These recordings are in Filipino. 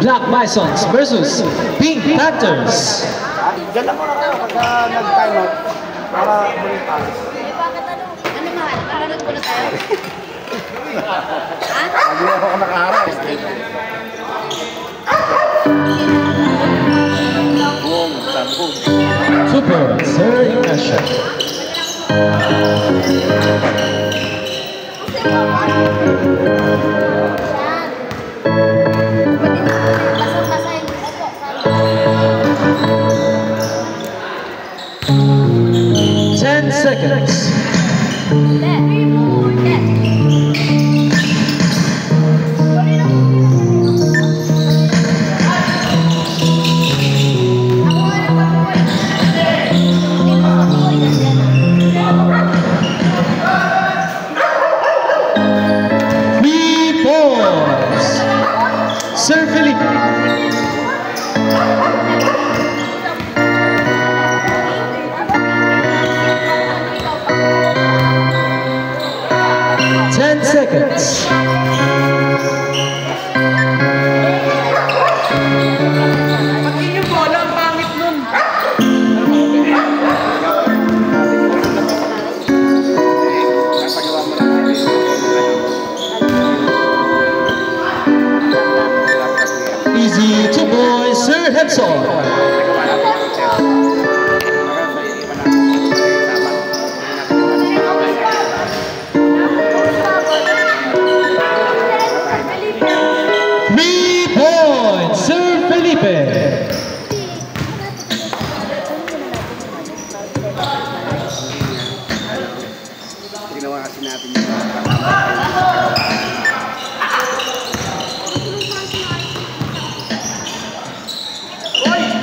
Black Bisons versus Pink Panthers. Diyan lang muna kayo pagka nag-time out para muling pass. Ano mahal? Manonood ko na tayo? Ha? Hindi ako nakaharap. Super Sir Ignacio. Ten seconds. 3 points. Sir Felipe. Seconds. Pati yung bola, ang pangit nun. Easy 2 points, Sir Henson. Ginawa kasi natin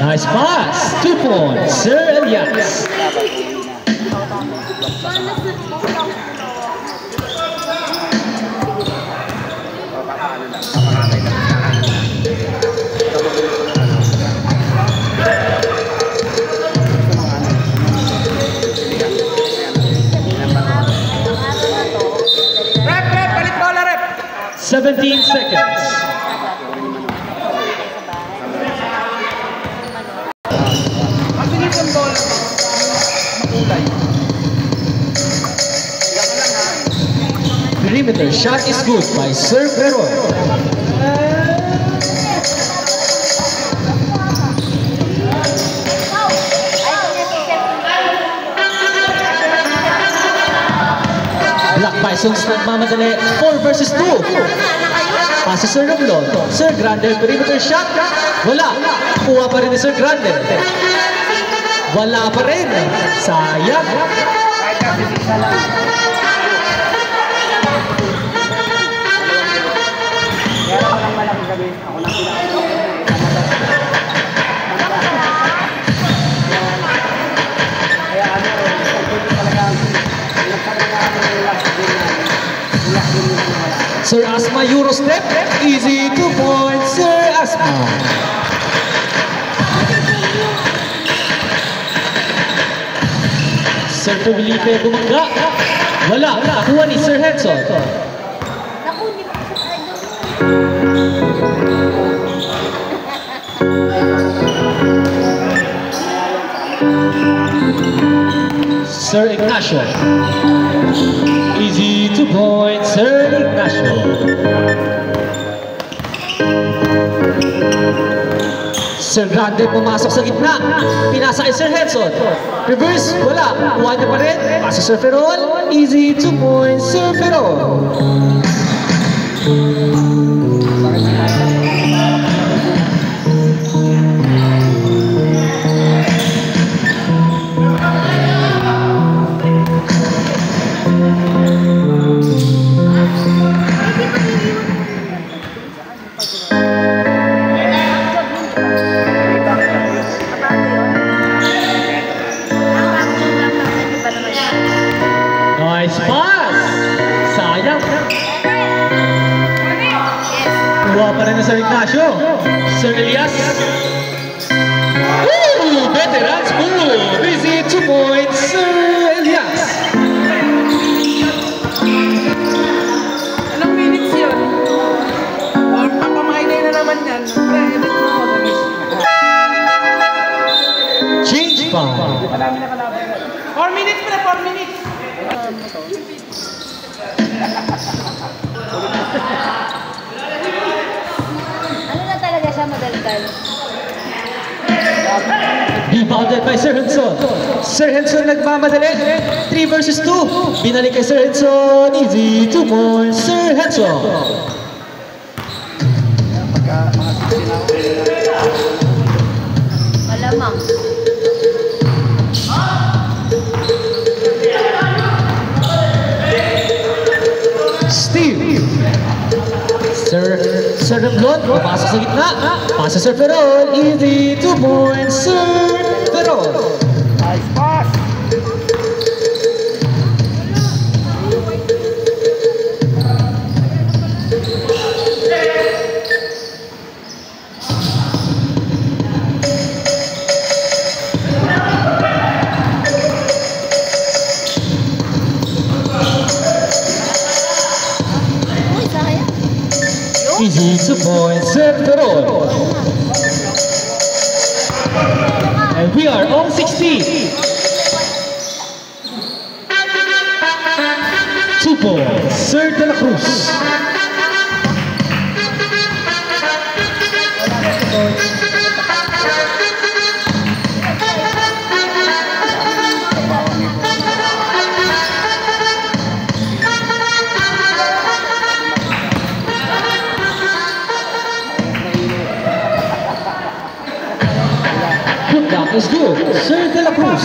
Nice pass. 2 points, Sir Elias. Rep, balik bola, rep. 17 seconds. Mabilis ang bola. Makulay. Perimeter shot is good by Sir Peron. Black Bisons nagmamadali 4 versus 2. Pasa Sir Romlon. Sir Grande, perimeter shot. Wala. Kuha pa rin ni Sir Grande. Wala pa rin. Sayang. Sir Asma Euro step. Easy 2 points, Sir Asma. Sir Felipe bumangga. Wala. Nakuha ni Sir Henson. Sir Ignacio. Easy 2 points, Sir Ignacio. Sir Grande pumasok sa gitna. Pinasa kay Sir Henson. Reverse, wala. Kuha niya pa rin. Pasa Sir Ferrol. Easy 2 points, Sir Ferrol. Nice pass! Sayang! Kuha pa rin na Sir Ignacio. Sir Elias. Woo! Veterans move! Easy 2 points, Sir Elias. Anong minutes yun? Or papamahinay na naman yan. 4 minutes. Ano na talaga siya, madaldal? Rebounded by Sir Henson. Sir Henson nagmamadali. 3 versus 2. Binalik kay Sir Henson. Easy 2 points. Sir Henson. Pagka mga 16 na Malamang. Steve. Sir Remblon, pumasok sa gitna. Pasa Sir Ferrol. Easy 2 points. Sir Ferrol. nice pass. Uy, sayang. Easy 2 points. Sir Ferrol. And we are on 60. 2 points. Sir De La Cruz. Put down is good. Sir De La Cruz.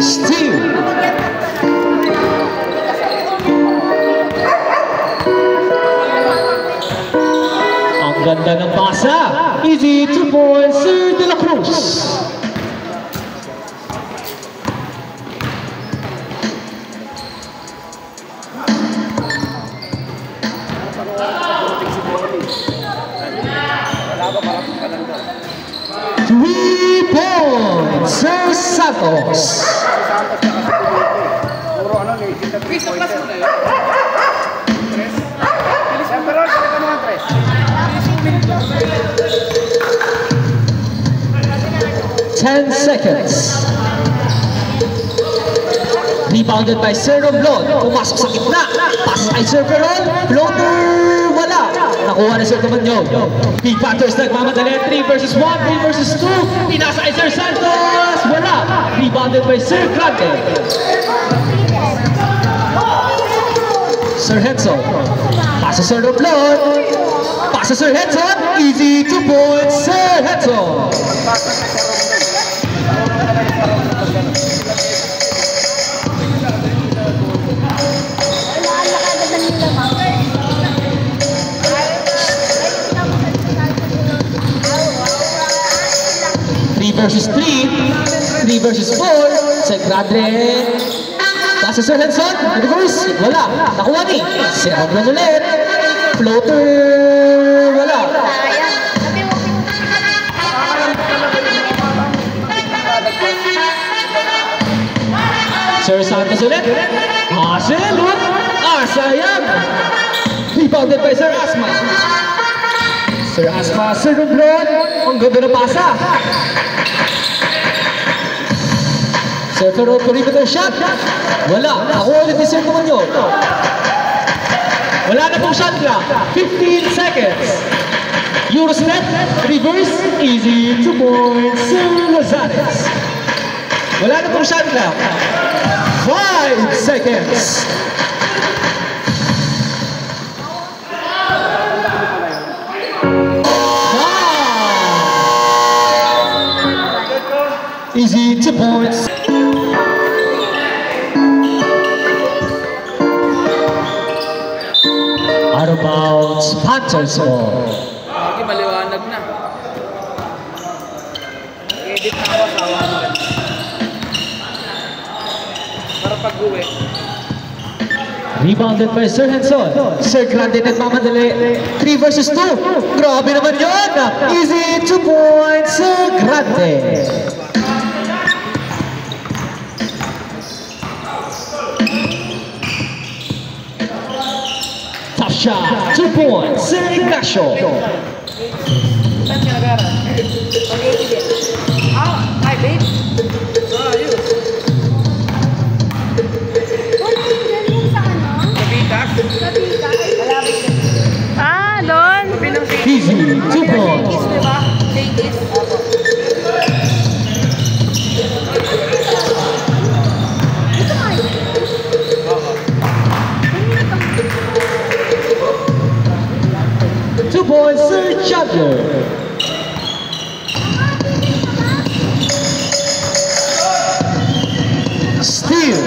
Steve. Ang ganda ng pasa. Easy 2 points, Sir De La Cruz. Sir Santos. Puro ano, naisip na Chris, na-plus mo na yun. Pero, salita mo ang tres. 10 seconds. Rebounded by Sir Romblon. Pumasok sa gitna. Pass ay Sir Ferrol. Floater. Wala. Nakuha na Sir Tumanyog. Big Panthers nagmamadali. 3 versus 1. 3 versus 2. Pinasa ay Sir Santos. Wala. Rebounded by Sir Grande. Sir Henson. Pasa Sir Romblon. Pasa Sir Henson. Easy 2 points. Sir Henson. Versus 3, 3 versus 4, Sir Grande, pasa Sir Henson, reverse, wala, nakuha ni, Sir Romblon ulit, floater, wala. Sir Santos ulit, Haselwood, sayang, rebounded by Sir Asma. Sir Asma, Sir Romblon, ang ganda na pasa. Sir Ferrol, perimeter shot. Wala. Nakuha ulit ni Sir Tumanyog. Wala na pong shot clock. 15 seconds. Eurostep, reverse, easy, 2 points, Sir Lazares. Wala na pong shot clock. 5 seconds. Easy 2 points. Hunters ball. Lagi maliwanag na. Edit na ako, sawa ko lang. Para pag-uwi. Rebounded by Sir Henson. Sir Grande nagmamadali. 3 versus 2. Grabe naman yun. Easy 2 points, Sir Grande. Top shot, 2 points, Sir Ignacio. Saan ka nag-aaral? Ay, babe. Ayos. Ganyan sa ano? Kabitas? Sa tita. Malapit din. Ah, doon. Pinang Easy 2 points. Kiss, diba? Say kiss. Ito ay. Two points, Sir Chandler. Steal.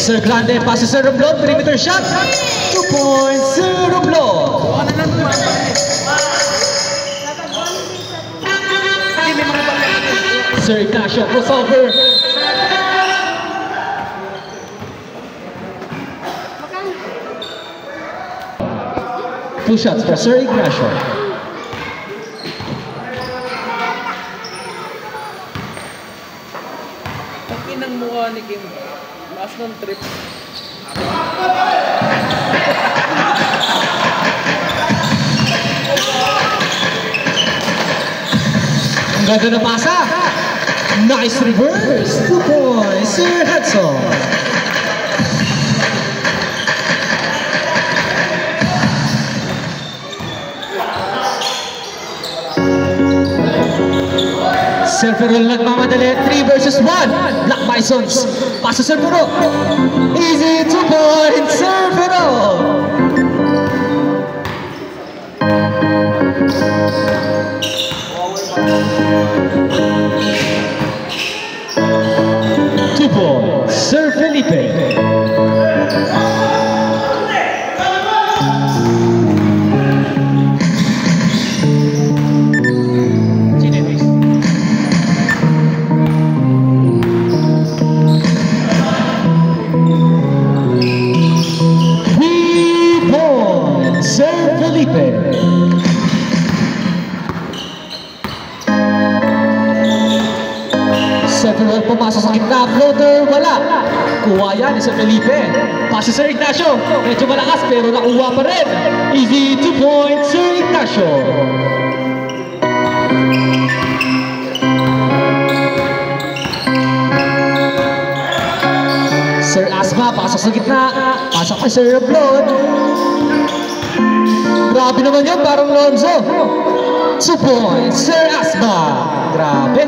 Sir Grande passes Sir Romblon, perimeter shot. 2 points, Sir Romblon. Ano lang tumapan eh. Hindi, may mga balik. Sir Ignacio crossover. Two shots for Sir Ignacio. Ang inang mukha ni Kim. Lakas ng trip. Ang ganda na pasa. Nice reverse. 2 points, Sir Hudson. Serverol nagmamadali. 3 versus 1. Black Bisons. Pasa Serverol. Easy 2 points, Serverol. Two points, Sir Felipe. Sir Felipe. Several pumasok sa gitna. Floater, wala. Kuha yan ni Sir Felipe. Pasa Sir Ignacio. Medyo malakas pero nakuha pa rin. Easy 2 points, Sir Ignacio. Sir Asma, pasok sa gitna. Pasok kay Sir Romblon. Grabe naman yun, parang Lonzo. 2 points, Sir Asma. Grabe.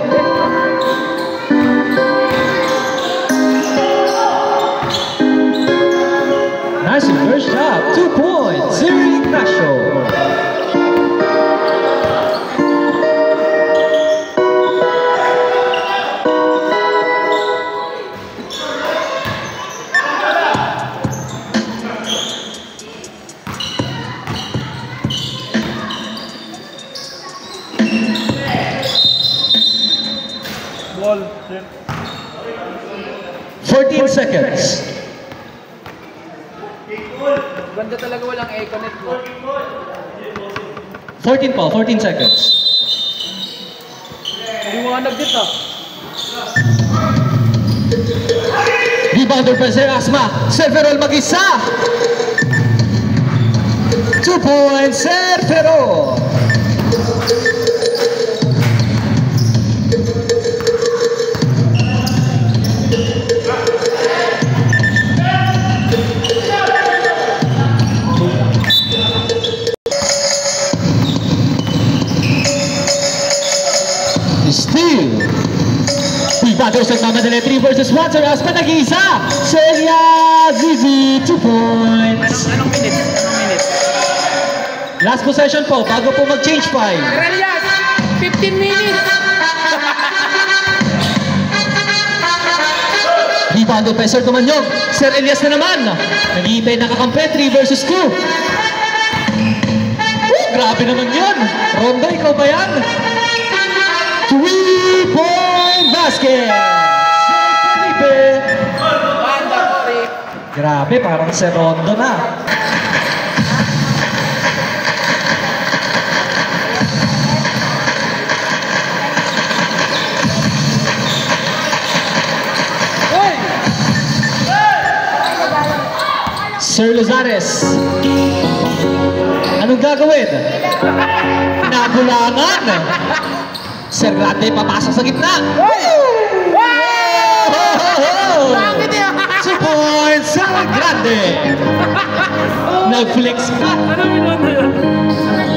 Nice first shot. 2 points, Sir Ignacio. Ball, set. 14 seconds. Ganda talaga walang econet mo. 14 pa, 14 seconds. Liwanag dito. Rebounder pa Sir Asma. Serverol mag-isa. 2 points, Serverol. Steal. Rebounder sa nagmamadali. 3 versus 1. Sir Asma nag-isa. Celia Zizi, 2 points. Anong minute? Anong minute? Last possession po, bago po mag-change 5. Relias! 15 minutes! Rebounded by Sir Tumanyog. Sir Elias na naman. Nag-iipay na kakampi. 3 versus 2. Grabe naman yun. Rondo, ikaw ba yan? 3-point basket. Sir Felipe. Grabe, parang si Rondo na. Sir Lozares, anong gagawin? Nabulangan. Sir Grande papasok sa gitna. 2 points, Sir Grande. Nag-flex pa. Ano minuto yun?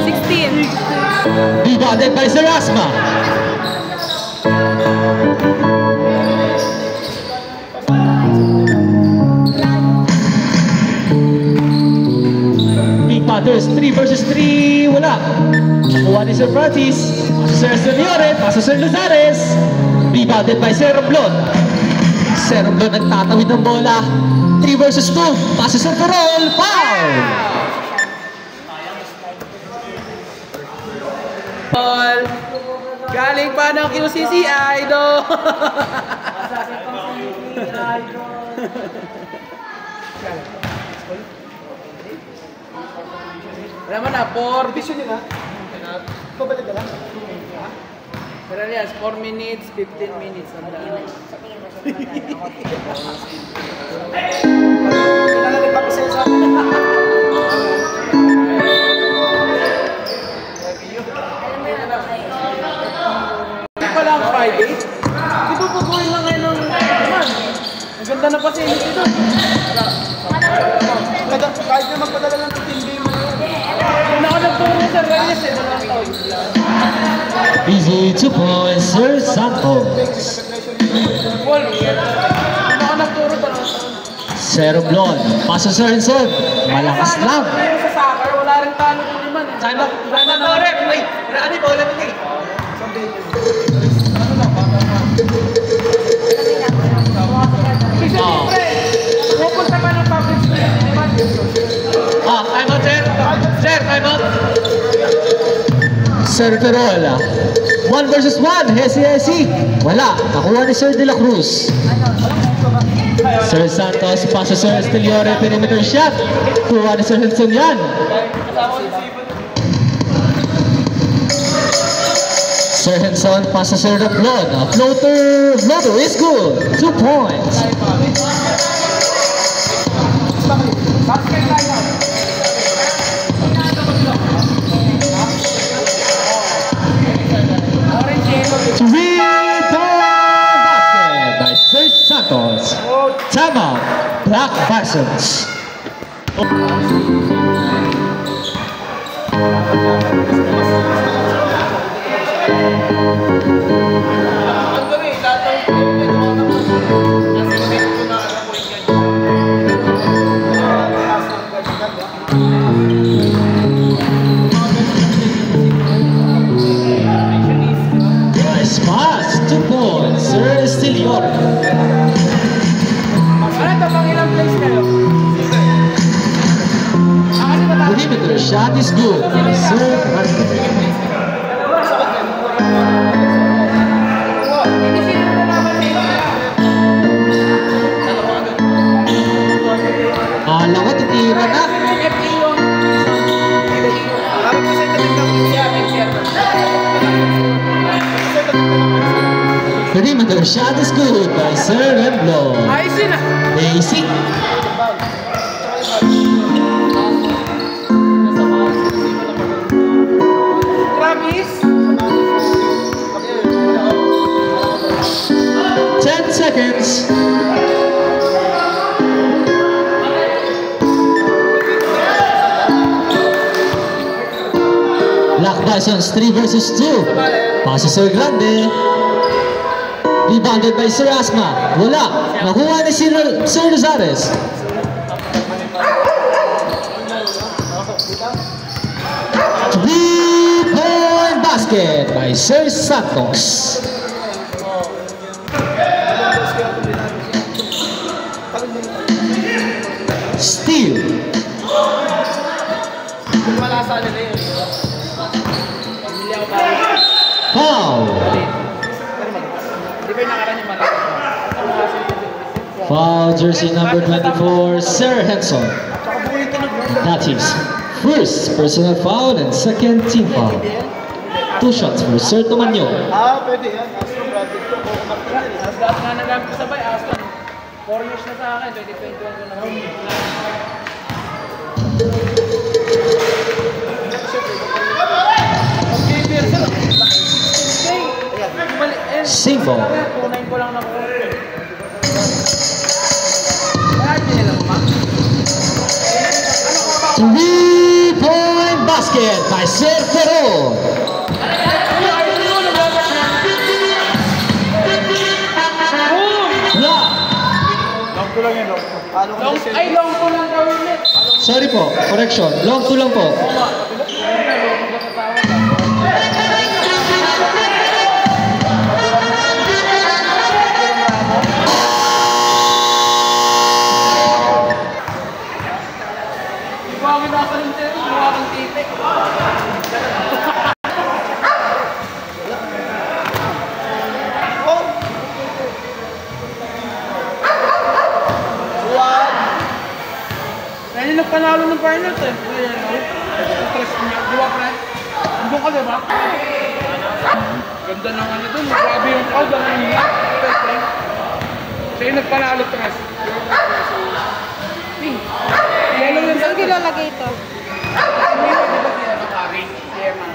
16. Rebounded by Sir Asma. Panthers, 3 versus 3, wala. Nakuha ni Sir Francis. Sir Seniore, paso Sir Lozares. Rebounded by Sir Romblon. Sir Romblon nagtatawid ng bola. 3 versus 2, paso Sir Corol, foul! Paul, galing pa ng QCCI do. Alam mo na, 4 Vision nila. Pabalik ka lang. Pero yes, 4 minutes, 15 minutes. Ang dami. Kailangan nagpapasaya sa akin. Hindi pa lang Friday. Di ba pag-uwi lang ngayon ng naman? Ang ganda na pa sa inyo dito. Kahit na magpadala ng 15 game mo. Kung ako nagturo sa Reyes, walang tao. Easy 2 points, Sir Santos. Paul, kung ako nagturo talaga. Sir Romblon, paso Sir Henson. Malakas lang. Sa soccer, wala rin talo ko naman. Sana na rin. Ay, rani ba? Wala na eh. Pupunta pa ng public school. Time out, sir. Sir, time out. Sir Ferola. 1 versus 1. Hesi. Wala. Nakuha ni Sir De La Cruz. Sir Santos, paso Sir Esteliore, perimeter shot. Kuha ni Sir Henson yan. Sir Henson, paso Sir Romblon. Floater is good. 2 points. Basket by Sir Santos. Timeout, Black Bisons. Nice pass, 2 points, Sir Esteliore. Ano ito, pang ilang place kayo? Perimeter shot is good by Sir Grande. Alam ko, titira na. Perimeter shot is good by Sir Romblon. Ayos yun ah. Basic. Travis. 10 seconds. Black Bisons 3 versus 2. Paso Sir Grande. Rebounded by Sir Asma. Wala. Nakuha ni Sir Lozares. Three-point basket by Sir Santos. sa nila yun. Foul! Di ba yung nakaraan yung malaki? Foul jersey number 24, Sir Henson. That is first personal foul and second team foul. 2 shots for Sir Tomanyo. Pwede yan. Astro, Bradley ko. Lahat nga nagamit ko sabay, Aston. 4 years na sa akin, 2021 ko na. Same ball. Kunain ko lang na ko. Lahat nila lang, ma. 3-point basket by Sir Ferron. Long ko lang yan, long. Long ko lang gawin ulit. Sorry po, correction. Long 2 lang po. Ibangin ako rin sa'yo, mukha kang titik. Kaya yung nagpanalo ng finals eh. Ayan, no? Interest niya. Di ba, pre? Andun ka, di ba? Ganda ng ano dun. Grabe yung crowd. Ano yung hiya? Pre. Siya yung nagpanalo tres. Yellow yun. Saan kilalagay ito? Di ba siya nakari? Chairman.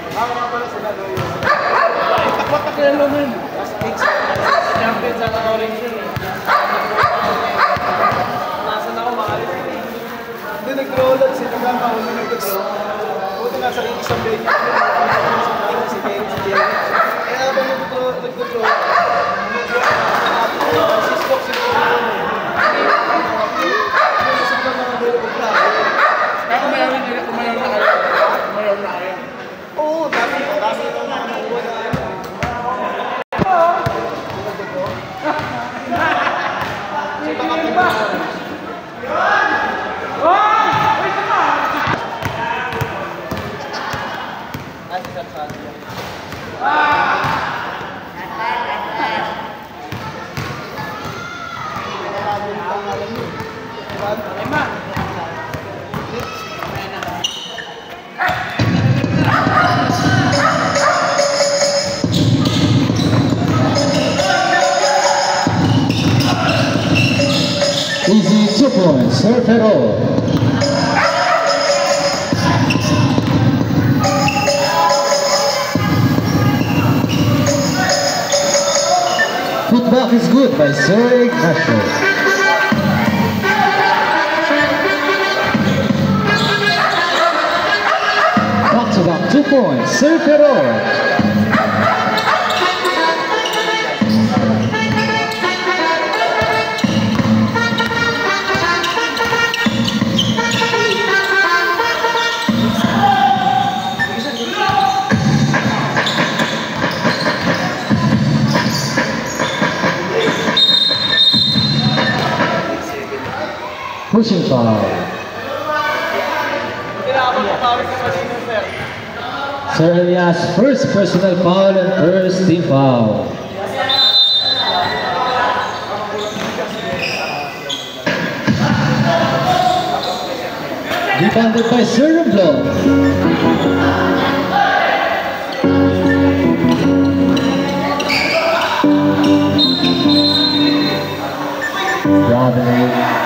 Takot-takot yellow nun. Champion sa orange yun eh. Nasaan ako makalit? Hindi, nag-roll sila lang ako na nag-roll. Buti nga sa isang day niya. Si Jerry. Kaya habang nag-roll, si Spock sila Kaya kumayaw na kayo. Kumayaw na kayo. oo, dami ito na nakuha na ano. Si baka diba? Easy 2 points, Sir Ferron. Putback is good by Sir Ignacio. Back-to-back 2 points, Sir Ferron. Pushing foul. Sir Elias, first personal foul and first team foul. Rebounded by Sir Romblon. Robin.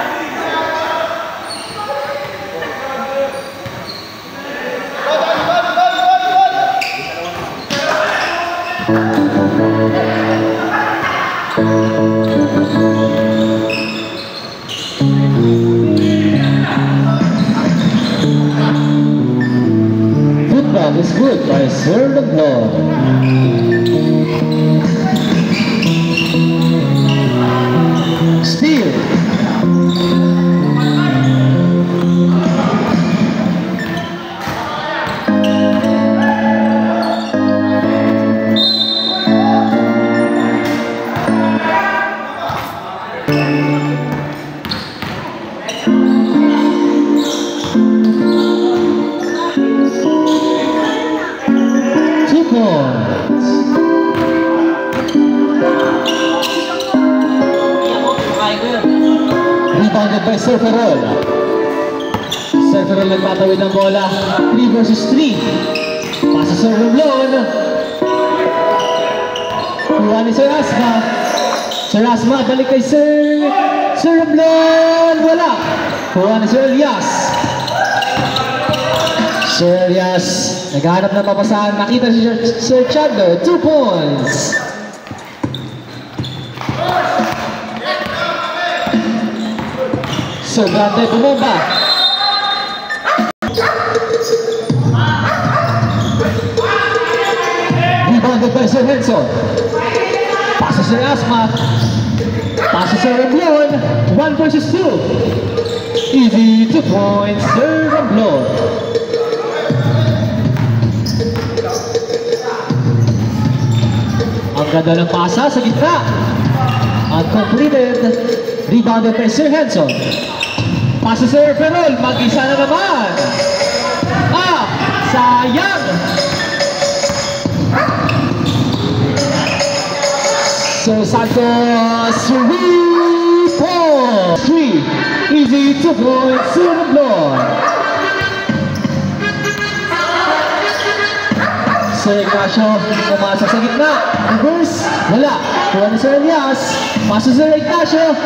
Football is good by Sir Romblon. Steal. Rebounded by Surferol. Surferol nagtatawid ng bola. 3 versus 3. Pasa Sir Romblon. Kuha ni Sir Asma. Sir Asma, balik kay Sir Romblon. Wala. Kuha ni Sir Elias. Sir Elias, naghahanap ng papasahan. Nakita si Sir Chandler. 2 points. Sir Grande bumomba. Rebounded by Sir Henson. Pasa Sir Asma. Pasa Sir Romblon. 1 versus 2. Easy 2 points, Sir Romblon. Ang ganda ng pasa sa gitna. Uncompleted. Rebounded by Sir Henson. Pasa Sir Ferrol. Mag-isa na naman. Sayang. Sir Santos. 3 points. 3. Easy 2 points. Sir Romblon. Sir Ignacio, pumasok sa gitna. Reverse, wala. Kuha ni Sir Elias. Pasok Sir Ignacio.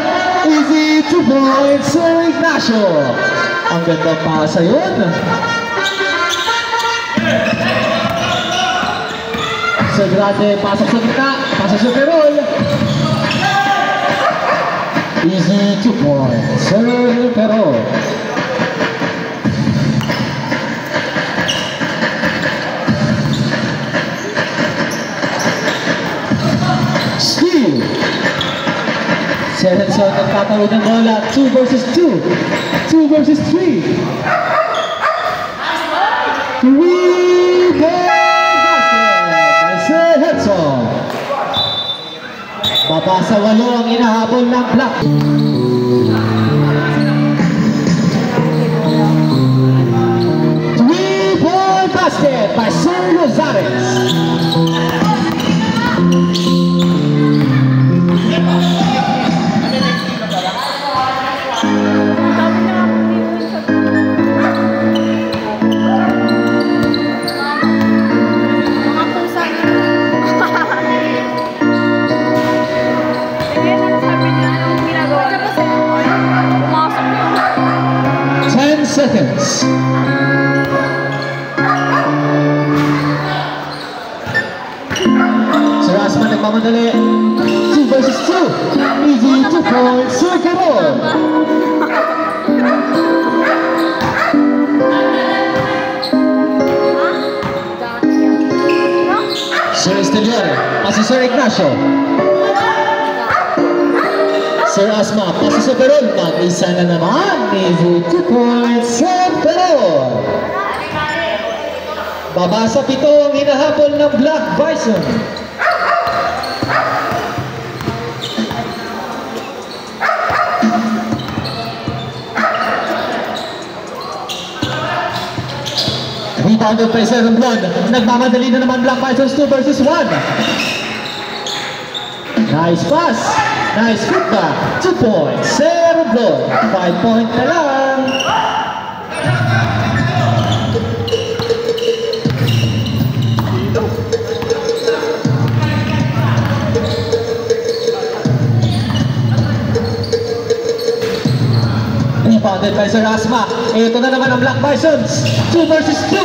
Easy 2 points, Sir Ignacio. Ang ganda pa sa yun. Sir Grande, pasok sa gitna. Pasok Sir Ferrol. Easy 2 points, Sir Ferrol. Steal. Sir Henson nagtatawid ng bola. 2 versus 2. 2 versus 3. 3 basket by Sir Henson. Baba sa 8 ang inahabol ng block. 3-point basket by Sir Rosares. Mga pusa na. Ganyan ang sabi niya, anong ginagawa niya? Pumasok niya. 10 seconds. Sir Asma nagmamadali. 2 versus 2. Easy 2 points. Sir Carol. Sir Esteliore. Pasa Sir Ignacio. Sir Asma. Pasa Sir Carol. Mag-isa na naman. Easy 2 points. Sir Carol. Baba sa 7 ang hinahabol ng Black Bison. Rebounded by Sir Romblon. Nagmamadali na naman Black Bisons 2 versus 1. Nice pass. Nice putback. 2 points. Sir Romblon. 5 point na lang. Rebounded by Sir Asma. Ito na naman ang Black Bisons. 2 versus 2.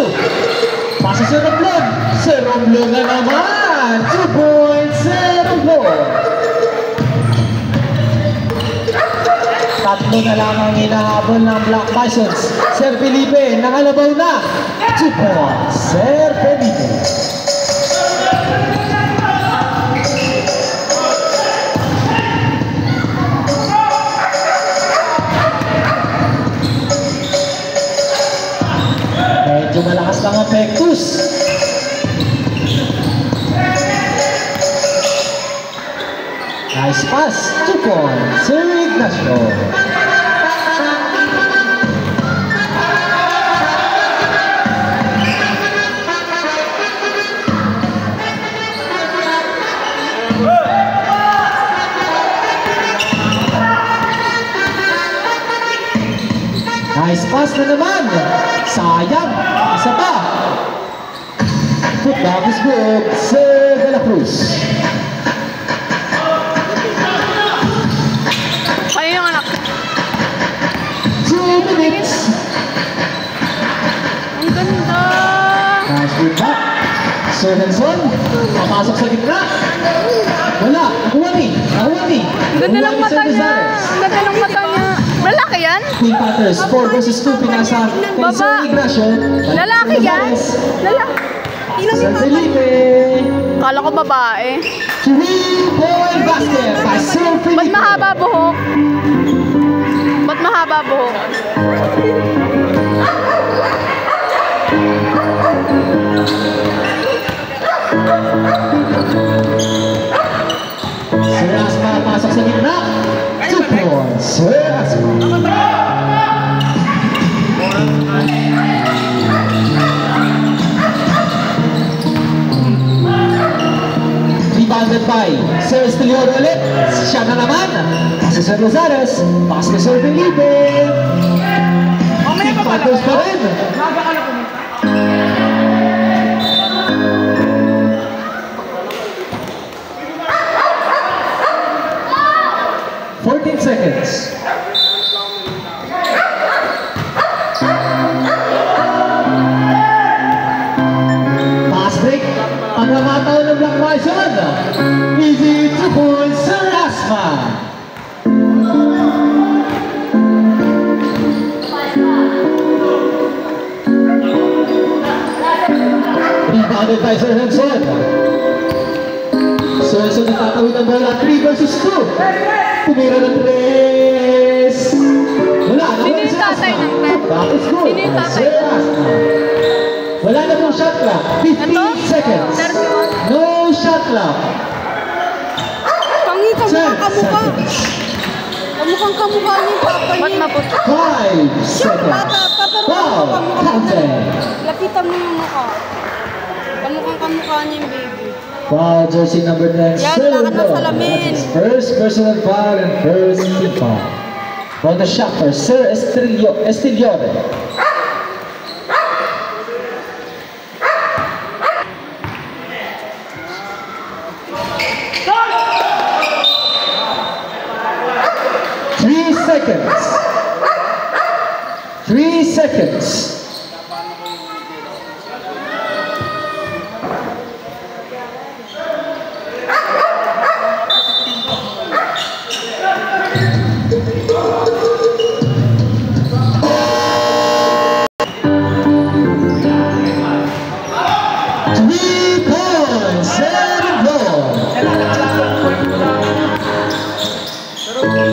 Pasa Sir Romblon. Sir Romblon na naman. 2 points. Sir Romblon. Tatlo na lang ang hinahabol ng Black Bisons. Sir Felipe, nakalabaw na. 2 points. Sir Felipe. Medyo malakas lang ang Pectus. Nice pass. 2 points. Sir Ignacio. Nice pass na naman. Sayang. Isa pa. Putback is good. Sir De La Cruz. Kayo yung anak. 2 minutes. Ang ganda. Nice good back. Sir Henson. Papasok sa gitna. Wala. Nakuha ni. Ang ganda ng mata niya. Ang ganda ng mata niya. Lalaki yan? Queen Panthers, 4 versus 2, pinasa kay Baba. Sir Ignacio. Lalaki yan? Lalaki. Sir Felipe. Kala ko babae. 3-point basket by Sir Felipe. Ba't mahaba buhok? Ba't mahaba buhok? Sir Asma pasok sa gitna. 2 points. Sir Asma. Rebounded by Sir Estelior ulit. Siya na naman. Si Sir Rosares. Pass ni Sir Felipe. Mamaya King pa pala Panthers pa kayo? rin. Maga ka na pumunta. 14 seconds. Pass break. Ang namataw ng Black Bison. Easy 2 points, Sir Asma. Rebounded by Sir Henson. Sir Henson natatawid ang bola. 3 versus 2. Tumira ng 3. Wala. Sino yung tatay ng Pep? Back is good. Sino yung tatay? Sir Asma. Wala na pong shot clock. 15 Ito? seconds. 31. No shot clock. Pangi, 10 kamukha. seconds. Kamukhang kamukha niya yung papa Ba't niya. maputi? 5 seconds. Paparoon Wow. ko kamukha niya. Counted. Lapitan mo yung mukha. Kamukhang kamukha niya yung baby. Foul jersey number 10. Yan, Sir lakad ng Ron. salamin. That's his first personal foul and first team foul. On the shot for Sir Estiliore. Seconds. 3 seconds.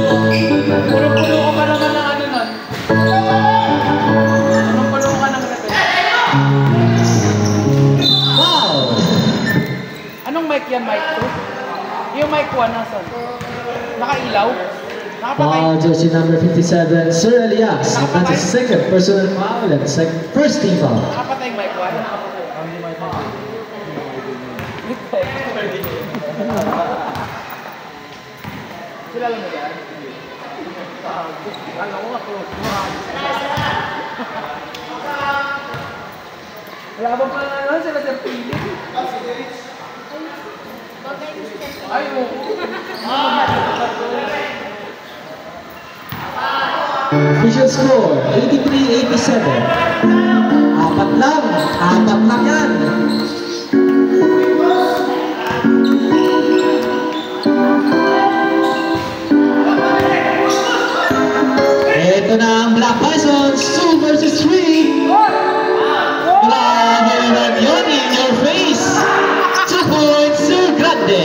Pulo-pulo ka pa naman ng ano nun. Pulo-pulo ka ng reto. Wow! Anong mic yan, mic 2? Yung mic 1 nasan? Nakailaw? Nakapatay? Foul jersey number 57, Sir Elias. That's his second personal foul and first team foul. Nakapatay mic 1? Kilala mo yan? Alam ko ako. Wala bang pangalan sila Sir Philip? Ay, oo. Official score, 83-87. Apat lang yan. Ito na ang Black Bisons, 2 versus 3. Grabe naman yun, in your face. 2 points, Sir Grande.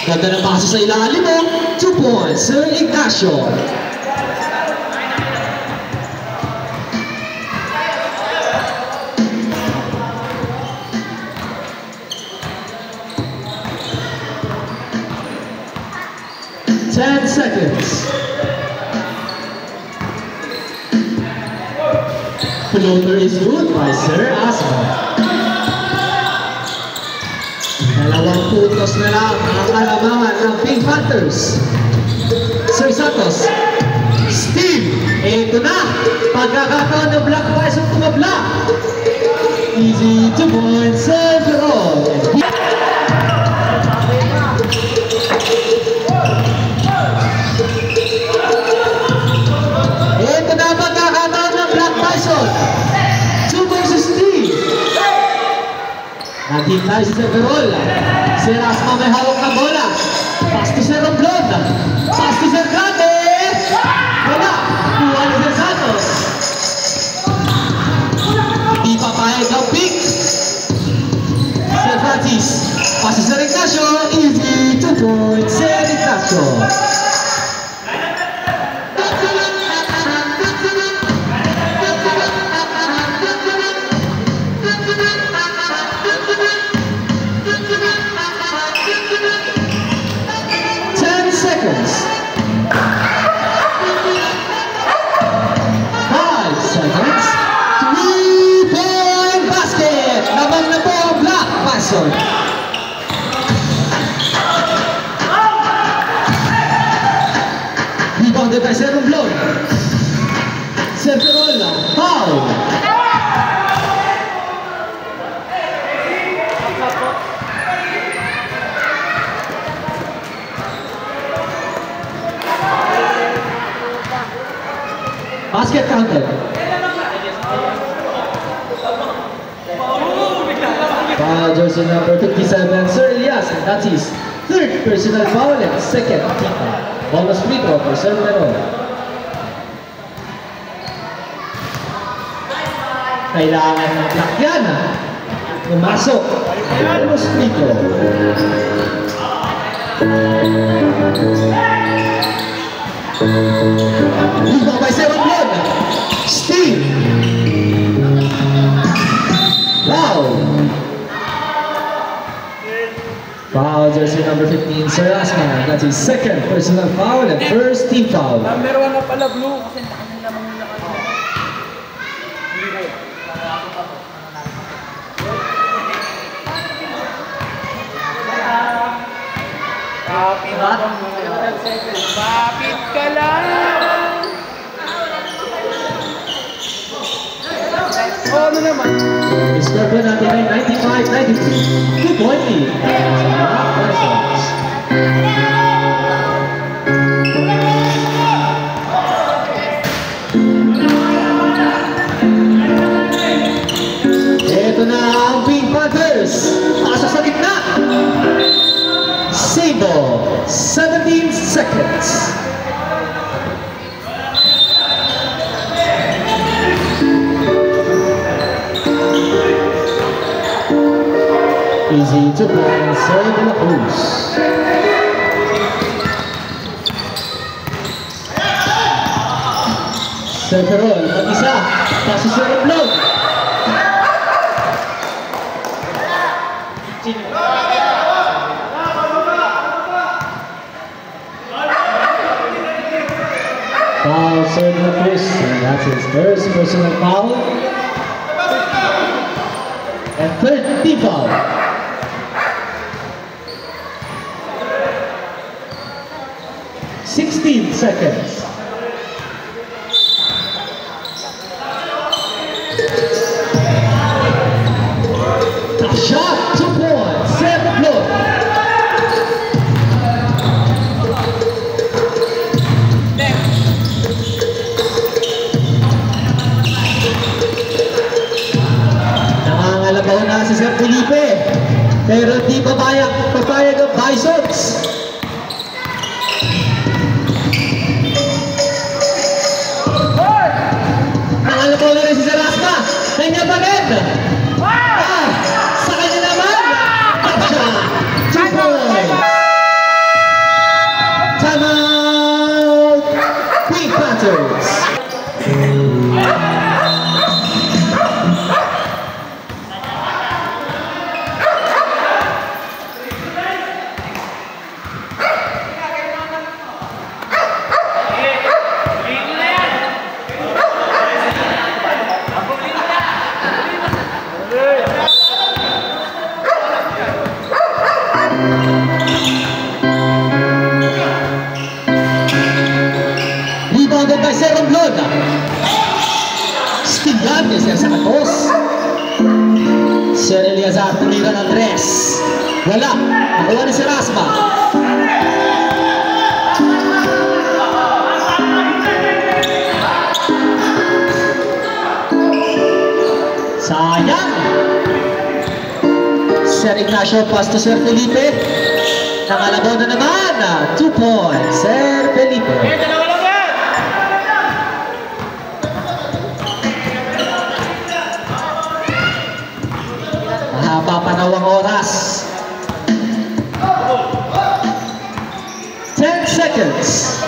Ganda na paso sa ilalim mo, 2 points, Sir Ignacio. Ten seconds. Floater is good by Sir Asma. Dalawang puntos na lang ang alamangan ng Pink Panthers. Sir Santos. Steve. Ito na. Pagkakataon ng Black Bison tumabla. Easy 2 points. Serve it all. Ito na pagkakataon ng Black Bison. 2 versus 3. Nandito tayo si Severol. Si Rasma may hawak na bola. Pass to Sir Romblon. Pass to Sir Grande. Wala. Kuha ni Sir Santos. Di papayag ang pick. Sir Francis. Pass to Sir Ignacio. Easy 2 points. Sir Ignacio. Rebounded by Sir Romblon. Sir Perola. Foul. Basket counted. Foul jersey number 57, Sir Elias, and that's his third personal foul and second team foul. Bonus free throw for Sir Perola. Kailangan ng lakyan. Pumasok. Bonus free throw. Rebound by Sir Romblon. Steve. Wow. Foul jersey number 15, Sir Asma. That's his second personal foul and first team foul. Number 1 na pala, Blue. Kasi nakasin naman nila kanina. Kapit ka lang! Oh, ano naman? Score po natin ay 95-93. 2-point lead. Ito na ang Pink Panthers. Pasok sa gitna. Sabo. 17 seconds. Easy 2 points, Sir De La Cruz. Sir Perol, mag-isa. Paso Sir Romblon. Foul, Sir De La Cruz. And that's his first personal foul. And third team foul. 16 seconds. Tough shot, 2 points, Sir Romblon. Nangangalabaw na si Sir Felipe, pero di papayag ang Bisons. Nangalabaw na rin si Sir Asma. Kanya pa rin. Sa kanya naman. Gotcha. 2 points. Time out. Pink Panthers. sa katos. Sir Eliazar tumira ng 3. Wala. Nakuha ni si Rasma. Sayang. Sir Ignacio pass to Sir Felipe. Nangalabaw na naman. 2 points. Sir Felipe. Mahaba pa na ang oras. 10 seconds.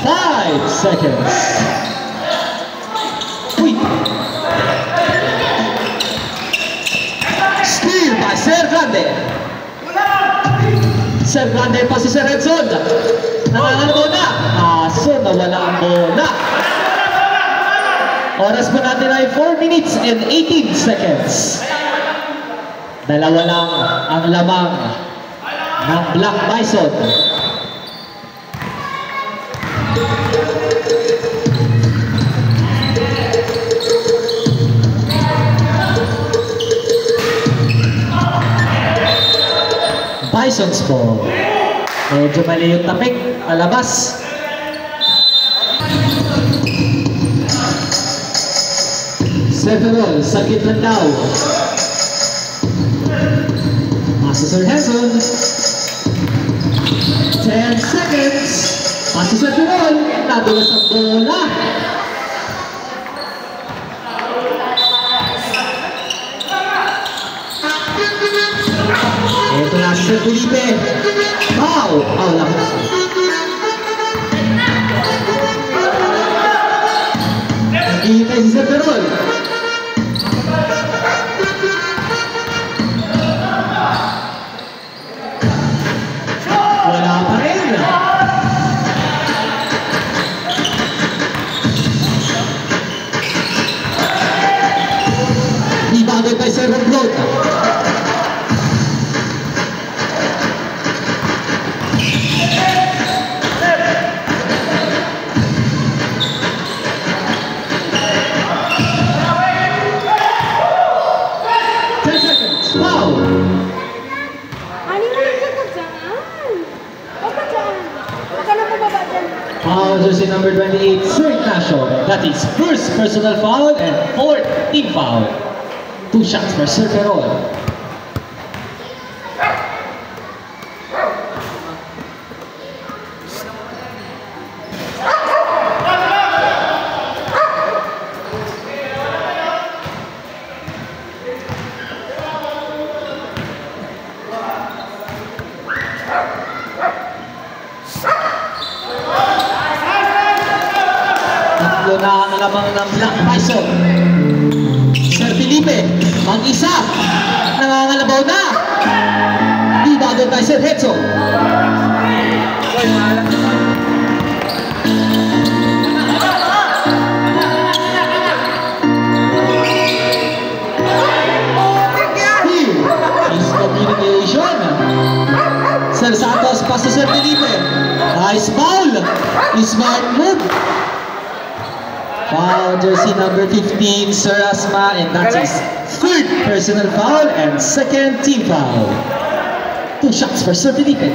5 seconds. Uy. Steal by Sir Grande. Sir Grande pa si Sir Edson. Nangangalabaw na. Aso, nawala ang bola. Oras po natin ay 4 minutes and 18 seconds. Dalawa lang ang lamang ng Black Bison. Bisons po. Medyo mali yung tapik. Alabas. Severol, sakit lang daw. Pasa Sir Henson. 10 seconds. Pasa Severol. Nadulas ang bola. Ito na si Sir Felipe. Foul! Foul lang. Nag-iintay si Sir Ferrol. Wala pa rin. Ibagay pa si Sir Romblot. Foul jersey number 28, Sir Ignacio. That is first personal foul and fourth team foul. 2 shots for Sir Ferrol. Na ang lamang ng Black Bison. Sir Felipe, mag-isa. Nangangalabaw na. Di bago tayo Sir Hetzo. Miscommunication. Sir Santos, pass to Sir Felipe. Nice foul. Smart move. Foul jersey number 15, Sir Asma, and that's his third personal foul and second team foul. 2 shots for Sir Felipe.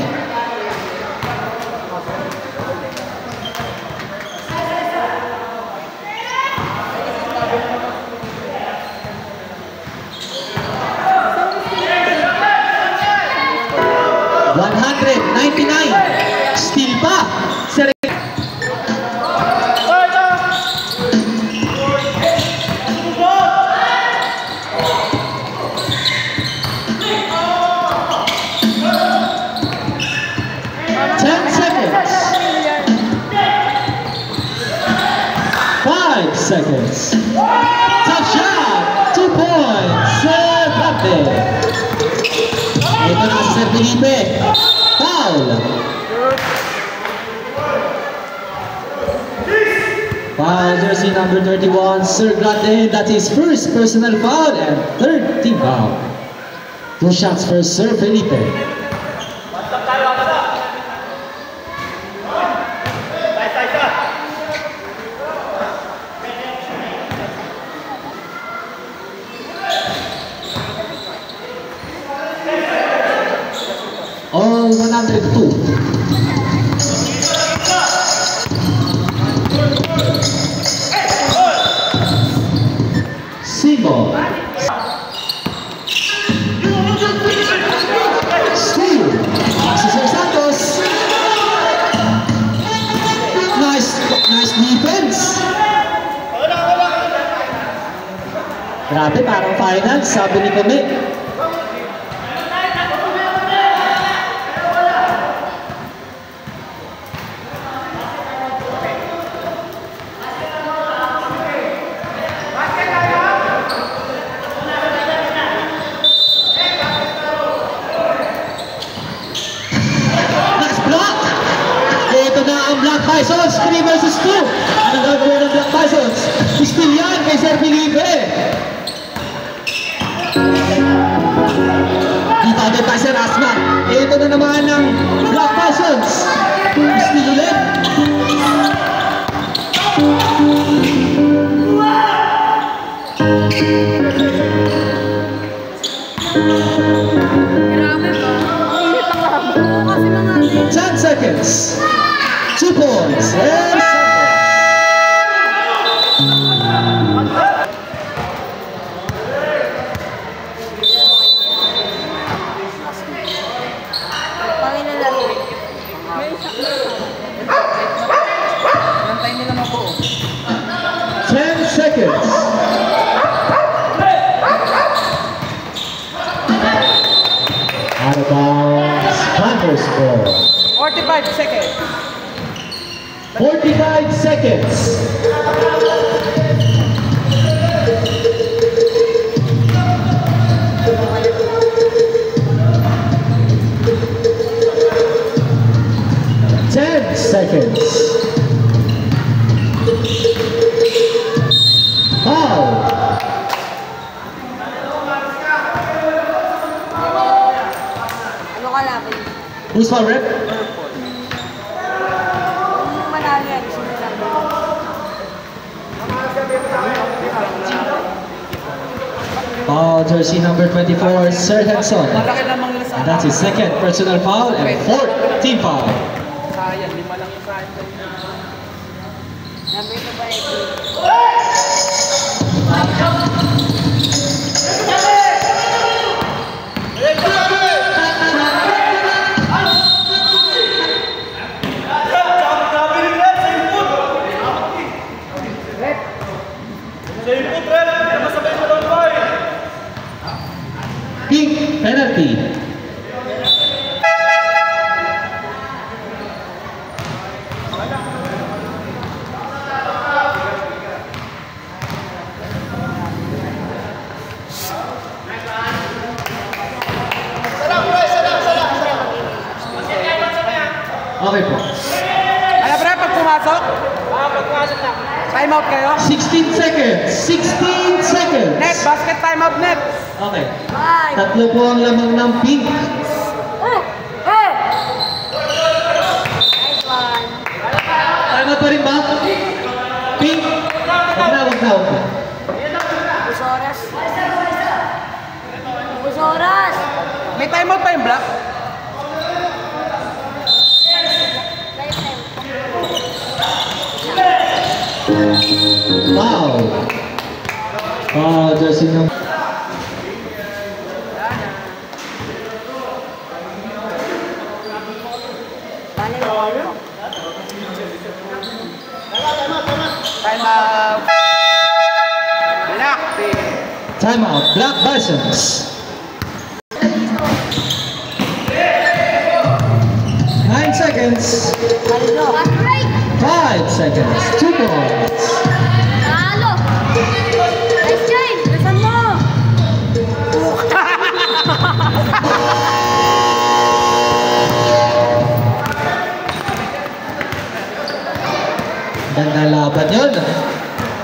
$199. Still pa. Sir 5 seconds. Tough shot. 2 points. Sir Grande. Ito na si Sir Felipe. Foul. Foul jersey number 31, Sir Grande. That is first personal foul and third team foul. 2 shots for Sir Felipe. Ball 102. Simo. Steal. Si Sir Santos. Nice defense. Grabe, parang finals, sabi ni Kami. Black Bisons, 3 versus 2. Anong gagawin ng Black Bisons? Steal yan kay Sir Felipe. Defended by Sir Asman. Ito na naman ng Black Bisons. Steal ulit. Grabe ba? Ang init ang labo. Kasi mga 10 seconds. 2 points. And Panginoon laro. Nantay nila mabuo. 10 seconds. Out of bounds. Panthers ball. 45 seconds. 45 seconds. Seconds. Foul. Ano ka laban? Who's foul, rep? Kung manalo yan, sino lang? Foul, jersey number 24, Sir Henson. Malaki namang nila sa And that's his second personal foul and fourth team foul. sayang. 5 lang yung sayang. Number 2 ba Pink penalty. Okay po. Kaya pre, pag pumasok? Pag pumasok na. Time out kayo? 16 seconds. 16 seconds. Net, basket time out net. Okay. Bye! Tatlo po ang lamang ng pink. Nice one! Tama pa rin ba? Pink? Wag na. Busoras. Busoras! May time out pa yung black? Wow. Wow, jersey number. Time out. Black. Timeout. Black Bisons. 9 seconds. 5 seconds. 2 points. Halo! Nice game! Bilisan mo! Ganda laban yun.